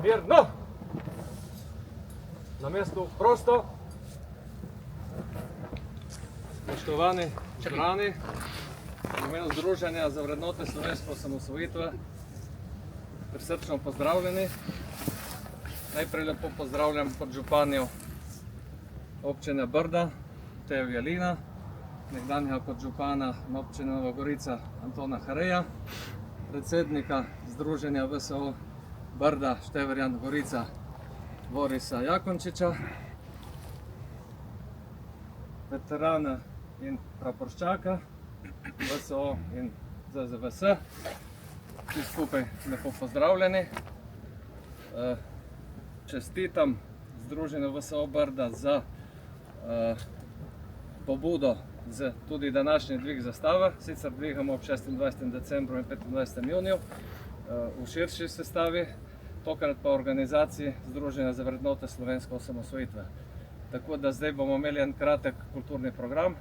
Mirno! Na mestu prosto. Spoštovani člani, v imenu Združenja za vrednote slovenske osamosvojitve, prisrčno pozdravljeni. Najprej lepo pozdravljam podžupanjo občine Brda, Tejo Jelina, nekdanjega podžupana občine Nova Gorica Antona Hareja, predsednika Združenja VSO Brda, Števerjan, Gorica Borisa Jakončiča, veterana in praporščaka VSO in ZZVS, vsi skupaj lepo pozdravljeni. Čestitam Združenju VSO Brda za pobudo za tudi današnji dvig zastave. Sicer dvigamo ob 26. decembru in 25. juniju v širši sestavi, tokrat pa organizaciji Združenja za vrednote slovenske osamosvojitve. Tako da zdaj bomo imeli en kratek kulturni program.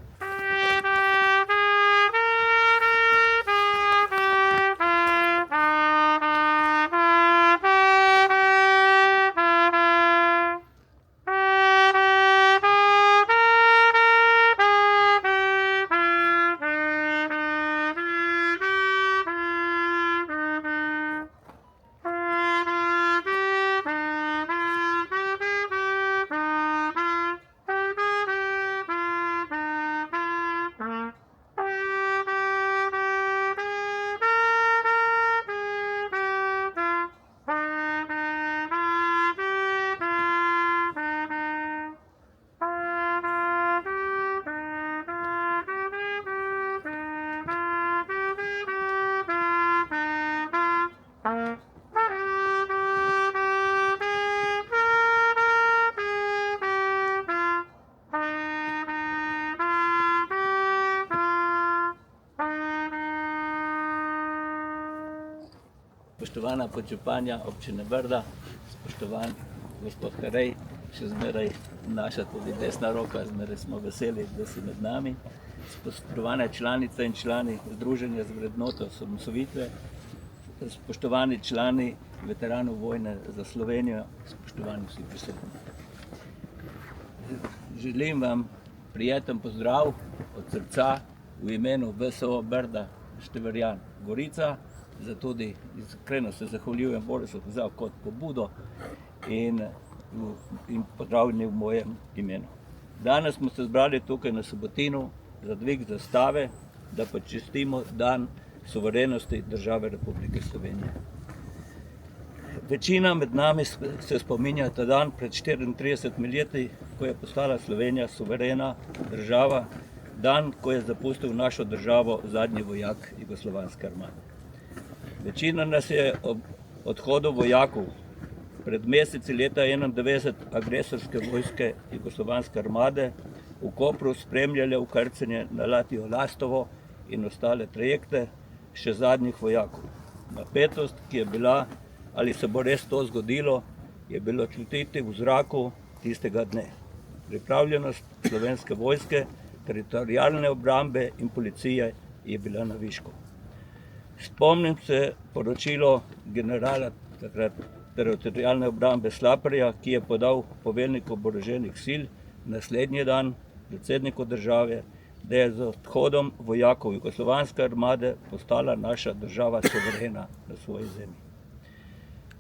Spoštovana podžupanja občine Brda, spoštovan gospod Harej, še zmeraj naša tudi desna roka, zmeraj smo veseli, da si med nami. Spoštovane članice in člani Združenja za vrednote osamosvojitve, spoštovani člani veteranov vojne za Slovenijo, spoštovani vsi prisotni. Želim vam prijeten pozdrav od srca v imenu VSO Brda, Števerjan, Gorica. Zato tudi iskreno se zahvaljujem Borisu za kot pobudo in pozdravljeni v mojem imenu. Danes smo se zbrali tukaj na Sobotinu za dvig zastave, da počastimo dan suverenosti države Republike Slovenije. Večina med nami se spominja ta dan pred 34 leti, ko je postala Slovenija suverena država, dan, ko je zapustil našo državo zadnji vojak Jugoslovanske armade. Večina nas je ob odhodu vojakov pred meseci leta 1991 agresorske vojske Jugoslovanske armade v Kopru spremljale vkrcanje na ladjo Lastovo in ostale trajekte še zadnjih vojakov. Napetost, ki je bila, ali se bo res to zgodilo, je bilo čutiti v zraku tistega dne. Pripravljenost slovenske vojske, teritorialne obrambe in policije je bila na višku. Spomnim se poročilo generala takrat teritorialne obrambe Slaperja, ki je podal poveljniku oboroženih sil naslednji dan predsedniku države, da je z odhodom vojakov Jugoslovanske armade postala naša država suverena na svoji zemlji.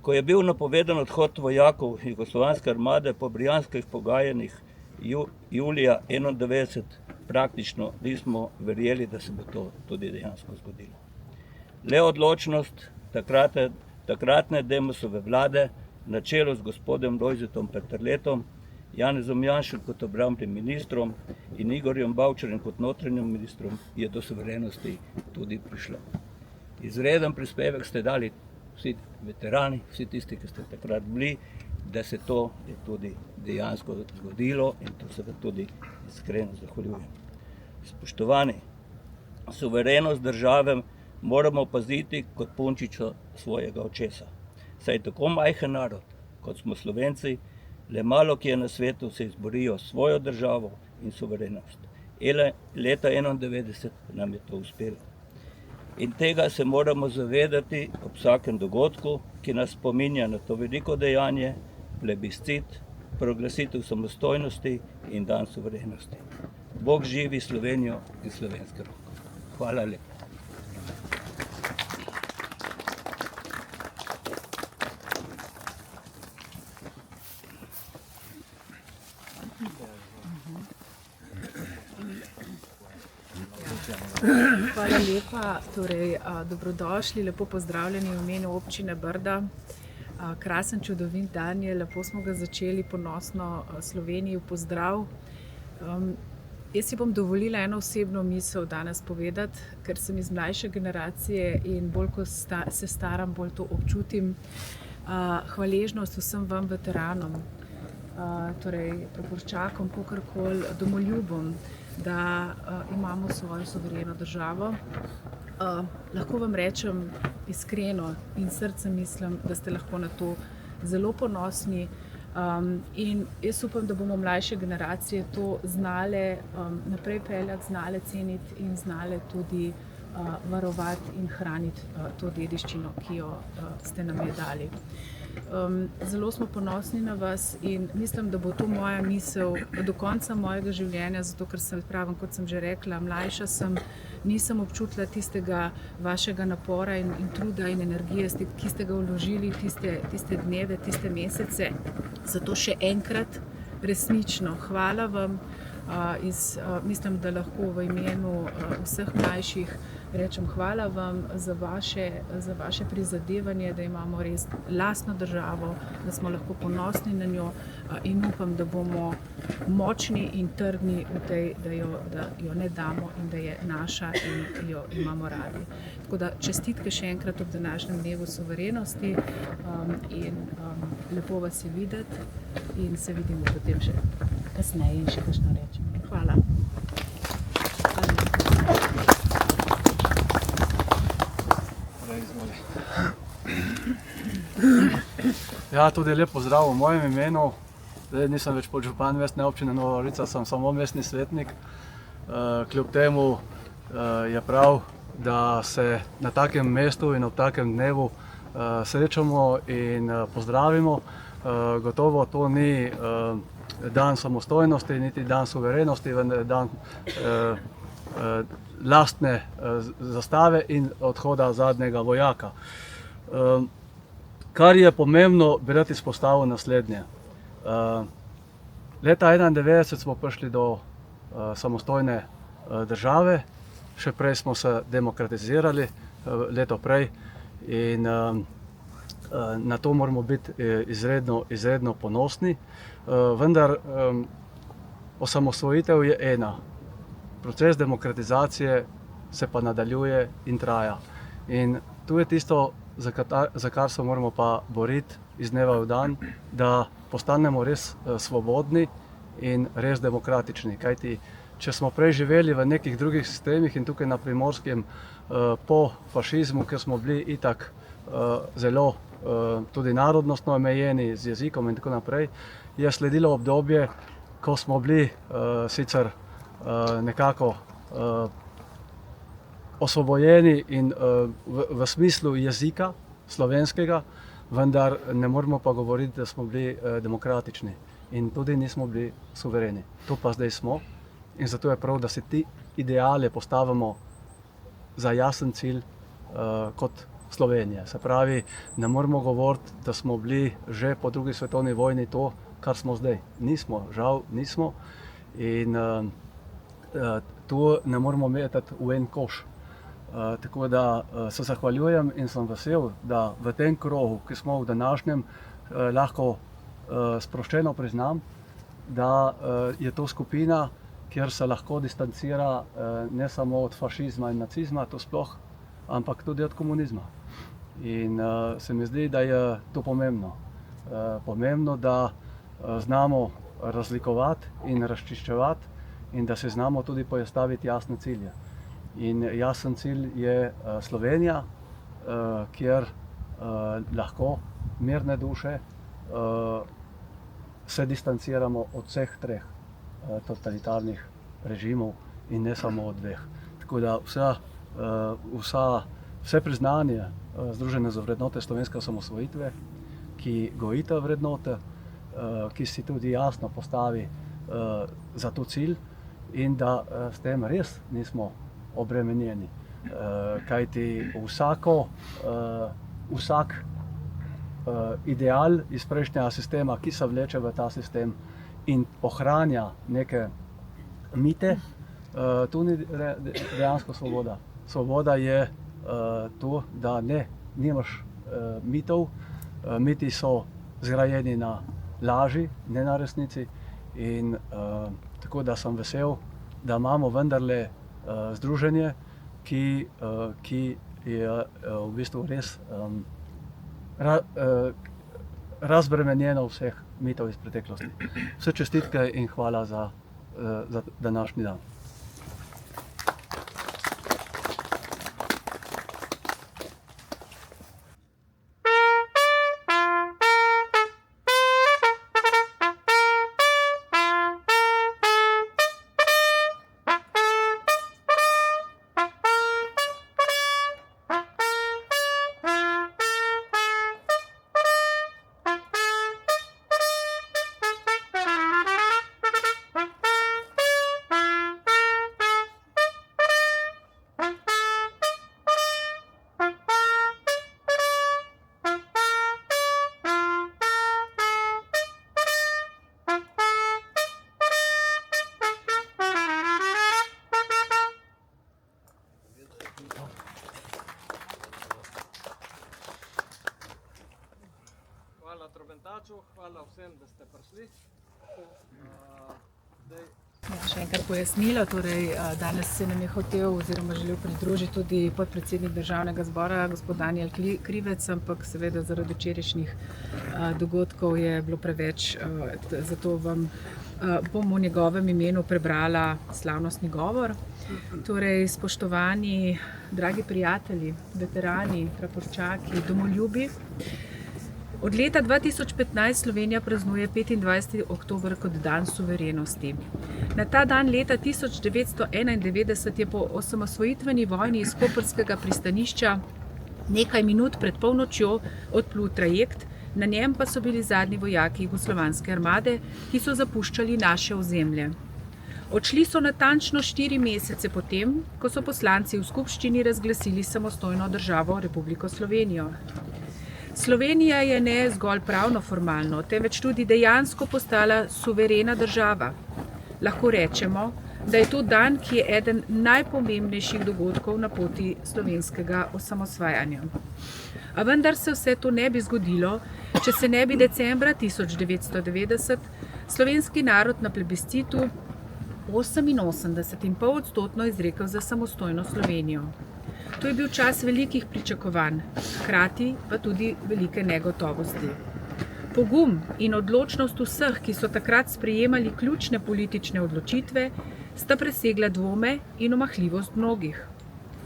Ko je bil napovedan odhod vojakov Jugoslovanske armade po brijanskih pogajanjih julija 1991, praktično nismo verjeli, da se bo to tudi dejansko zgodilo. Le odločnost takratne Demosove vlade na čelu z gospodom Lojzetom Peterletom, Janezom Janšo kot obrambnim ministrom in Igorjem Bavčarjem kot notranjim ministrom je do suverenosti tudi prišlo. Izreden prispevek ste dali vsi veterani, vsi tisti, ki ste takrat bili, da se to je tudi dejansko zgodilo in to se tudi iskreno zahvaljujem. Spoštovani, suverenost države moramo paziti kot punčico svojega očesa. Saj tako majhen narod, kot smo Slovenci, le malo kje na svetu se izborijo svojo državo in suverenost. Leta 1991 nam je to uspelo. In tega se moramo zavedati ob vsakem dogodku, ki nas spominja na to veliko dejanje, plebiscit, proglasitev samostojnosti in dan suverenosti. Bog živi Slovenijo in slovenski rok. Hvala lepa. Hvala lepa, dobrodošli, lepo pozdravljeni v imenu občine Brda. Krasen, čudovit dan je, lepo smo ga začeli, ponosno Sloveniji v pozdrav. Jaz si bom dovolila eno osebno misel danes povedati, ker sem iz mlajše generacije in bolj ko se staram, bolj to občutim. Hvaležnost vsem vam veteranom, praporščakom, kakorkoli, domoljubom, da imamo svojo suvereno državo. Lahko vam rečem iskreno in srcem mislim, da ste lahko na to zelo ponosni. In jaz upam, da bomo mlajše generacije to znale naprej peljati, znale ceniti in znale tudi varovati in hraniti to dediščino, ki jo ste nam je dali. Zelo smo ponosni na vas in mislim, da bo to moja misel do konca mojega življenja, zato ker sem, pravim, kot sem že rekla, mlajša sem, nisem občutila tistega vašega napora in truda in energije, ki ste ga vložili tiste dneve, tiste mesece. Zato še enkrat resnično hvala vam. Mislim, da lahko v imenu vseh mlajših rečem hvala vam za vaše prizadevanje, da imamo res lastno državo, da smo lahko ponosni na njo in upam, da bomo močni in trdni v tej, da jo ne damo in da je naša in jo imamo radi. Tako da čestitke še enkrat ob današnjem dnevu suverenosti in lepo vas je videti in se vidimo potem še kasneje in še kakšno rečem. Hvala. Ja, tudi lep pozdrav v mojem imenu. Zdaj nisem več podžupan mestne občine Nova Gorica, sem samo mestni svetnik. Kljub temu je prav, da se na takem mestu in ob takem dnevu srečamo in pozdravimo. Gotovo to ni dan samostojnosti, niti dan suverenosti, vendar dan lastne zastave in odhoda zadnjega vojaka. Kar je pomembno, bi rad izpostavil naslednje. Leta 1991 smo prišli do samostojne države, še prej smo se demokratizirali, leto prej, in na to moramo biti izredno ponosni. Vendar osamosvojitev je ena, proces demokratizacije se pa nadaljuje in traja. In tu je tisto, za kar se moramo pa boriti iz dneva v dan, da postanemo res svobodni in res demokratični. Kajti, če smo prej živeli v nekih drugih sistemih in tukaj na Primorskem po fašizmu, ker smo bili itak zelo tudi narodnostno omejeni z jezikom in tako naprej, je sledilo obdobje, ko smo bili sicer nekako osvobojeni in v smislu jezika slovenskega, vendar ne moremo pa govoriti, da smo bili demokratični in tudi nismo bili suvereni. To pa zdaj smo in zato je prav, da si ti ideale postavimo za jasen cilj kot Slovenija. Se pravi, ne moremo govoriti, da smo bili že po drugi svetovni vojni to, kar smo zdaj. Nismo, žal nismo in tu ne moremo metati v en koš. Tako da se zahvaljujem in sem vesel, da v tem krogu, ki smo v današnjem, lahko sproščeno priznam, da je to skupina, kjer se lahko distancira ne samo od fašizma in nacizma, to sploh, ampak tudi od komunizma. In se mi zdi, da je to pomembno. Pomembno, da znamo razlikovati in razčiščevati in da se znamo tudi postaviti jasne cilje. In jasen cilj je Slovenija, kjer lahko mirne duše se distanciramo od vseh treh totalitarnih režimov in ne samo od dveh. Tako da vse priznanje Združenja za vrednote slovenske osamosvojitve, ki goji te vrednote, ki si tudi jasno postavi za to cilj in da s tem res nismo obremenjeni. Kajti vsak ideal iz prejšnjega sistema, ki se vleče v ta sistem in ohranja neke mite, to ni dejansko svoboda. Svoboda je to, da nimaš mitov, miti so zgrajeni na laži, ne na resnici. In tako da sem vesel, da imamo vendarle združenje, ki je v bistvu res razbremenjeno vseh mitov iz preteklosti. Vse čestitke in hvala za današnji dan. Hvala trobentaču, hvala vsem, da ste prišli. Še enkrat pojasnilo, torej danes se nam je hotel oziroma želel pridružiti tudi podpredsednik Državnega zbora, gospod Danijel Krivec, ampak seveda zaradi včerajšnjih dogodkov je bilo preveč, zato vam bom v njegovem imenu prebrala slavnostni govor. Torej, spoštovani, dragi prijatelji, veterani, praporčaki, domoljubi, od leta 2015 Slovenija praznuje 25. oktober kot dan suverenosti. Na ta dan leta 1991 je po osamosvojitveni vojni iz koprskega pristanišča nekaj minut pred polnočjo odplul trajekt, na njem pa so bili zadnji vojaki Jugoslovanske armade, ki so zapuščali naše ozemlje. Odšli so natančno 4 mesece potem, ko so poslanci v skupščini razglasili samostojno državo Republiko Slovenijo. Slovenija je ne zgolj pravno formalno, temveč tudi dejansko postala suverena država. Lahko rečemo, da je to dan, ki je eden najpomembnejših dogodkov na poti slovenskega osamosvajanja. A vendar se vse to ne bi zgodilo, če se ne bi decembra 1990 slovenski narod na plebiscitu 88,5% izrekel za samostojno Slovenijo. To je bil čas velikih pričakovanj, hkrati pa tudi velike negotovosti. Pogum in odločnost vseh, ki so takrat sprejemali ključne politične odločitve, sta presegla dvome in omahljivost mnogih.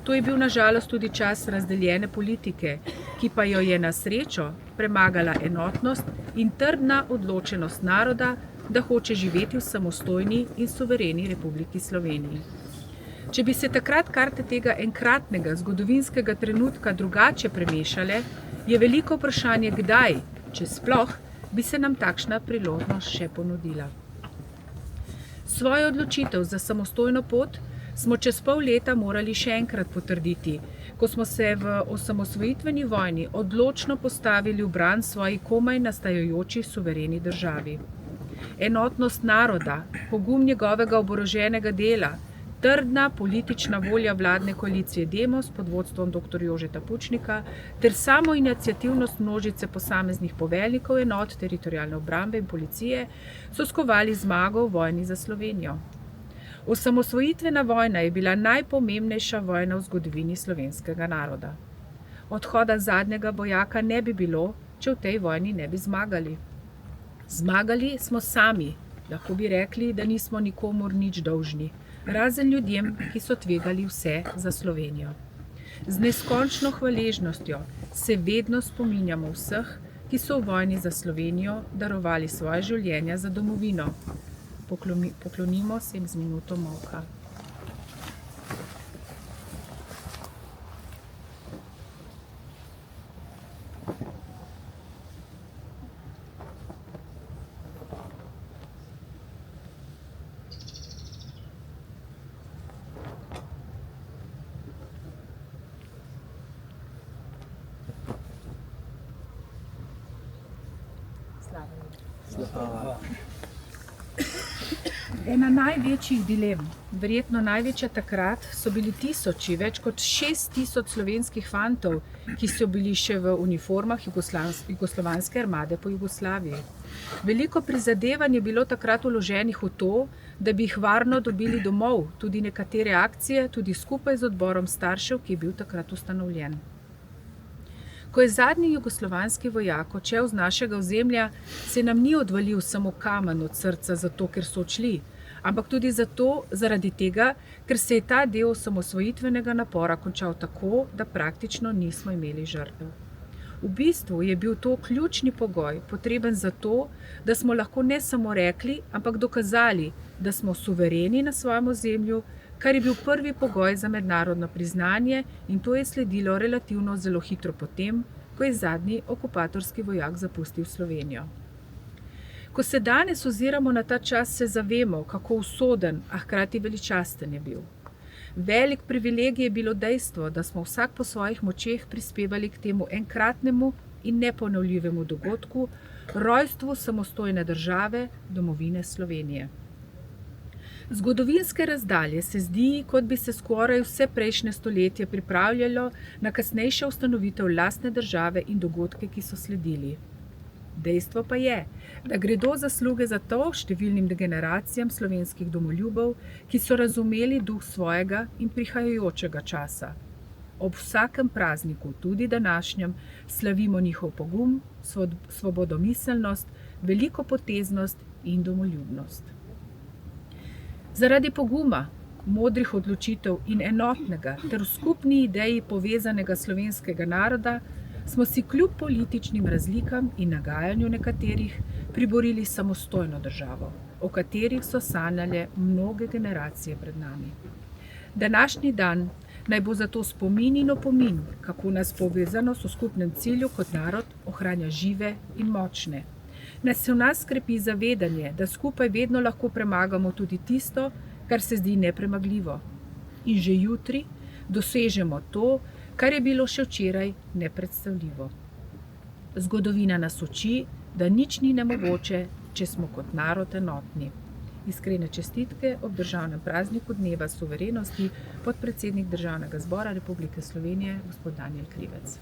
To je bil na žalost tudi čas razdeljene politike, ki pa jo je na srečo premagala enotnost in trdna odločenost naroda, da hoče živeti v samostojni in suvereni Republiki Sloveniji. Če bi se takrat karte tega enkratnega zgodovinskega trenutka drugače premešale, je veliko vprašanje, kdaj, če sploh, bi se nam takšna priložnost še ponudila. Svojo odločitev za samostojno pot smo čez pol leta morali še enkrat potrditi, ko smo se v osamosvojitveni vojni odločno postavili v bran svoji komaj nastajajoči suvereni državi. Enotnost naroda, pogum njegovega oboroženega dela, trdna politična volja vladne koalicije Demos pod vodstvom dr. Jožeta Pučnika ter samo iniciativnost množice posameznih poveljnikov enot teritorialne obrambe in policije so skovali zmago v vojni za Slovenijo. Osamosvojitvena vojna je bila najpomembnejša vojna v zgodovini slovenskega naroda. Odhoda zadnjega vojaka ne bi bilo, če v tej vojni ne bi zmagali. Zmagali smo sami, lahko bi rekli, da nismo nikomur nič dolžni, razen ljudem, ki so tvegali vse za Slovenijo. Z neskončno hvaležnostjo se vedno spominjamo vseh, ki so v vojni za Slovenijo darovali svoje življenja za domovino. Poklonimo se jim z minuto molka. Ena največjih dilem, verjetno največja takrat, so bili tisoči, več kot 6000 slovenskih fantov, ki so bili še v uniformah jugoslovanske armade po Jugoslaviji. Veliko prizadevanj je bilo takrat vloženih v to, da bi jih varno dobili domov, tudi nekatere akcije, tudi skupaj z odborom staršev, ki je bil takrat ustanovljen. Ko je zadnji jugoslovanski vojak odšel z našega ozemlja, se nam ni odvalil samo kamen od srca zato, ker so odšli, ampak tudi zaradi tega, ker se je ta del osamosvojitvenega napora končal tako, da praktično nismo imeli žrtev. V bistvu je bil to ključni pogoj, potreben za to, da smo lahko ne samo rekli, ampak dokazali, da smo suvereni na svojem ozemlju, kar je bil prvi pogoj za mednarodno priznanje, in to je sledilo relativno zelo hitro potem, ko je zadnji okupatorski vojak zapustil Slovenijo. Ko se danes oziramo na ta čas, se zavemo, kako usoden, a hkrati veličasten je bil. Velik privilegij je bilo dejstvo, da smo vsak po svojih močeh prispevali k temu enkratnemu in neponovljivemu dogodku, rojstvu samostojne države, domovine Slovenije. Zgodovinske razdalje se zdi, kot bi se skoraj vse prejšnje stoletje pripravljalo na kasnejšo ustanovitev lastne države in dogodke, ki so sledili. Dejstvo pa je, da gredo zasluge za to številnim generacijam slovenskih domoljubov, ki so razumeli duh svojega in prihajajočega časa. Ob vsakem prazniku, tudi današnjem, slavimo njihov pogum, svobodomiselnost, velikopoteznost in domoljubnost. Zaradi poguma, modrih odločitev in enotnega ter v skupni ideji povezanega slovenskega naroda smo si kljub političnim razlikam in nagajanju nekaterih priborili samostojno državo, o katerih so sanjale mnoge generacije pred nami. Današnji dan naj bo zato spomin in opomin, kako nas povezanost v skupnem cilju kot narod ohranja žive in močne. Naj se v nas krepi zavedanje, da skupaj vedno lahko premagamo tudi tisto, kar se zdi nepremagljivo. In že jutri dosežemo to, kar je bilo še včeraj nepredstavljivo. Zgodovina nas uči, da nič ni nemogoče, če smo kot narod enotni. Iskrene čestitke ob državnem prazniku Dneva suverenosti, podpredsednik Državnega zbora Republike Slovenije, gospod Danijel Krivec.